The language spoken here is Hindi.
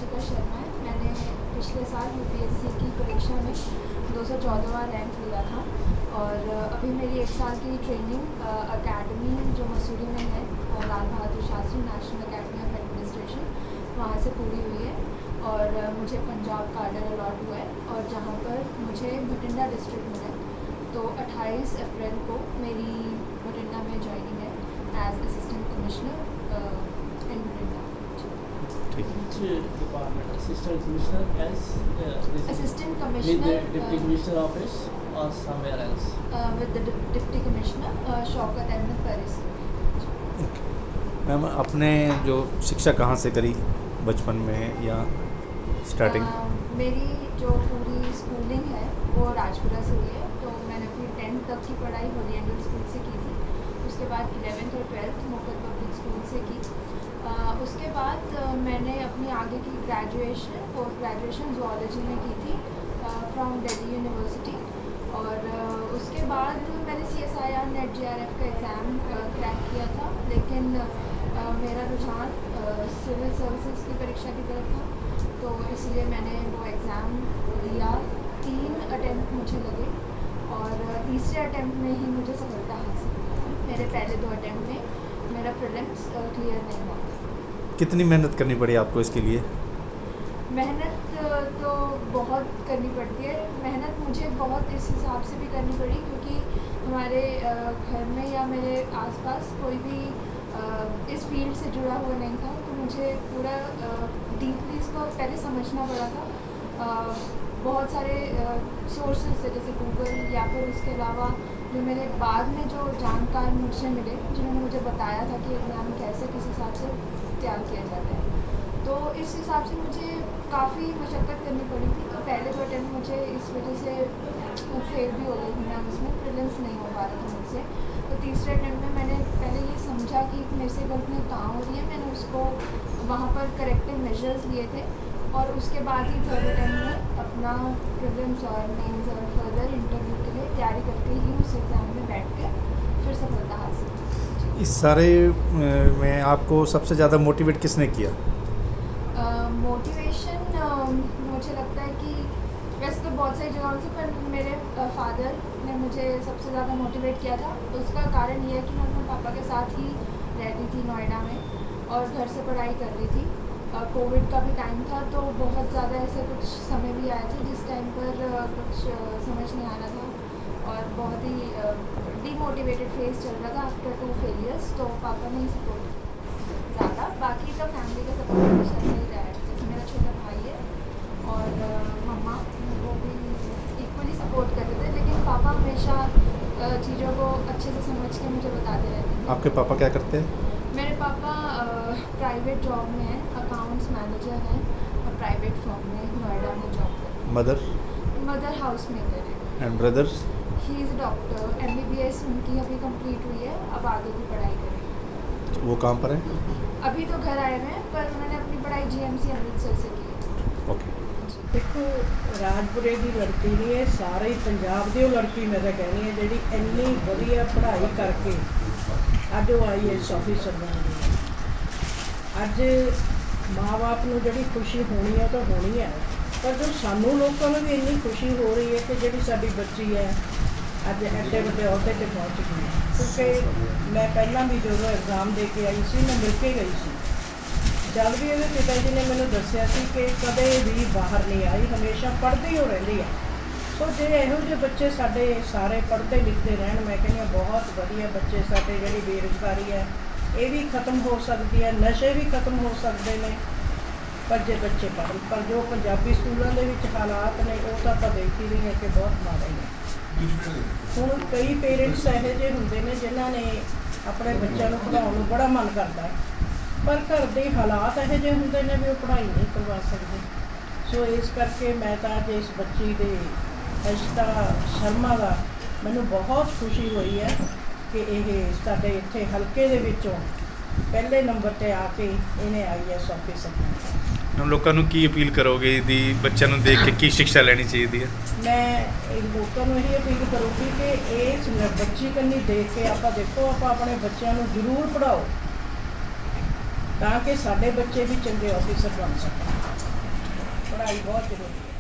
शिखा शर्मा है। मैंने पिछले साल यूपीएससी की परीक्षा में 214वां रैंक लिया था और अभी मेरी 1 साल की ट्रेनिंग अकेडमी जो मसूरी में है, Lal Bahadur Shastri national academy of administration, वहाँ से पूरी हुई है और मुझे पंजाब कार्डर अलॉट हुआ है और जहाँ पर मुझे बठिंडा डिस्ट्रिक्ट मिला है। तो 28 अप्रैल को मेरी बठिंडा में ज्वाइनिंग है as assistant commissioner in Bathinda. Which department? Assistant Commissioner as Assistant with Commissioner the Deputy Commissioner office or somewhere else? with the Deputy Commissioner Shaukat Ahmad Paris. Ma'am, आपने जो शिक्षा कहाँ से करी, बचपन में या स्टार्टिंग? मेरी जो पूरी स्कूलिंग है वो राजपुरा से हुई है। तो मैंने अपनी 10th तक की पढ़ाई ओरिएंटल स्कूल से की थी। उसके बाद 11th और 12th मुफ्त पब्लिक स्कूल से की। उसके बाद मैंने अपनी आगे की ग्रेजुएशन पोस्ट ग्रेजुएशन ज़ूलॉजी में की थी फ्रॉम दिल्ली यूनिवर्सिटी। और उसके बाद मैंने CSIR नेट JRF का एग्ज़ाम क्रैक किया था, लेकिन मेरा रुझान सिविल सर्विसेज की परीक्षा की तरफ था, तो इसलिए मैंने वो एग्ज़ाम दिया। 3 अटैम्प्ट मुझे लगे और तीसरे अटैम्प्ट में ही मुझे सफलता हासिल। मेरे पहले 2 अटैम्प्ट में मेरा प्रीलिम्स क्लियर नहीं हुआ। कितनी मेहनत करनी पड़ी आपको इसके लिए? मेहनत तो बहुत करनी पड़ती है। मेहनत मुझे बहुत इस हिसाब से भी करनी पड़ी क्योंकि हमारे घर में या मेरे आसपास कोई भी इस फील्ड से जुड़ा हुआ नहीं था, तो मुझे पूरा डीपली इसको पहले समझना पड़ा था। बहुत सारे सोर्सेज थे जैसे गूगल या फिर उसके अलावा जो मेरे बाद में जो जानकार मुझसे मिले, जिन्होंने मुझे बताया था कि एग्ज़ाम कैसे किस हिसाब से तैयार किया जाता है। तो इस हिसाब से मुझे काफ़ी मशक्क़त करनी पड़ी थी। तो पहले 2 अटैम्प्ट मुझे इस वजह से फेल भी हो गई थी, मैं उसमें प्रीलिम्स नहीं हो पा रहा था मुझसे। तो तीसरे अटैम्प्ट में मैंने पहले ये समझा कि मेरे से गलतियाँ कहाँ हो रही है, मैंने उसको वहाँ पर करेक्टिव मेजर्स लिए थे और उसके बाद ही 3rd अटैम्प्ट में अपना प्रीलिम्स और मेंस और फर्दर इंटरव्यू के लिए तैयारी करके ही उस एग्ज़ाम में बैठ के फिर सफलता हासिल। इस सारे में आपको सबसे ज़्यादा मोटिवेट किसने किया? मोटिवेशन मुझे लगता है कि वैसे तो बहुत सारी जगहों से, पर मेरे फादर ने मुझे सबसे ज़्यादा मोटिवेट किया था। उसका कारण ये है कि मैं अपने पापा के साथ ही रहती थी नोएडा में और घर से पढ़ाई कर रही थी। कोविड का भी टाइम था, तो बहुत ज़्यादा ऐसे कुछ समय भी आए थे जिस टाइम पर कुछ समझ नहीं आ रहा था और बहुत ही डीमोटिवेटेड फेज चल रहा था आफ्टर 2 फेलियर्स। तो पापा ने ही सपोर्ट ज़्यादा, बाकी का फैमिली का सपोर्ट हमेशा से ही रहा है। जैसे मेरा छोटा भाई है और मम्मा, वो भी इक्वली सपोर्ट करते थे, लेकिन पापा हमेशा चीज़ों को अच्छे से समझ के मुझे बताते रहते थे। आपके पापा क्या करते हैं? मेरे पापा प्राइवेट जॉब में हैं, अकाउंट्स मैनेजर हैं और प्राइवेट फर्म में नोएडा में जॉब करते हैं। मदर हाउस मेकर है। And brothers? He is doctor, MBBS उनकी अभी कंप्लीट हुई है, अब आगे की पढ़ाई करेंगे। वो कहाँ पर है? अभी तो घर आए हुए हैं, पर उन्होंने अपनी पढ़ाई GMC अमृतसर से की है। ओके। देखो, राजपुरे की लड़की नहीं है, सारे ही पंजाब की लड़की मैं तो कहनी है जी इन्नी वधिया पढ़ाई करके अज वो IAS ऑफिसर बन गई। अज माँ बाप को जी खुशी होनी है तो होनी है, पर जो सानू लोगों को भी इन्नी खुशी हो रही है कि जी साडी बच्ची है अज एडे वड्डे अहुदे पर पहुँच गई। क्योंकि मैं पहला भी जो एग्जाम दे के आई सी, मैं मिल के गई सी, जब भी ये पिता जी ने मैंने दसिया कि कदे भी बाहर नहीं आई, हमेशा पढ़ती हो रही है। सो जे इहो जे बच्चे साडे सारे पढ़ते लिखते रहन, मैं कहनी बहुत वधिया बच्चे साडे, जिहड़ी बेरोजगारी है ये भी खत्म हो सकती है, नशे भी खत्म हो सकते हैं, पर जे बच्चे पढ़न। पर जो पंजाबी स्कूलों के विच हालात ने वो तो आप देख ही रहे हैं कि बहुत माड़े हैं। हुण कई पेरेंट्स इहो जे हुंदे ने जिन्हां ने अपने बच्चों को पढ़ाउण नूं बड़ा मन करता है, पर घर के हालात इहो जे हुंदे ने भी वो पढ़ाई नहीं करवा सकते। सो इस करके मैं तो अज इस बच्ची के अजिता शर्मा का मैनूं बहुत खुशी हुई है कि ये साडे इत्थे हल्के दे विचों पहले नंबर पर आके इन्हें IAS ऑफिसर। हम लोगों को की अपील करोगे दी बच्चों को देख के की शिक्षा लेनी चाहिए? मैं लोगों को यही अपील करूँगी कि इस बच्ची कन्नी देख के आप देखो, आप अपने बच्चों को जरूर पढ़ाओ ताकि साडे बच्चे भी चंगे ऑफिसर बन सकन। ਪੜ੍ਹਾਈ ਬਹੁਤ ਜ਼ਰੂਰੀ ਹੈ।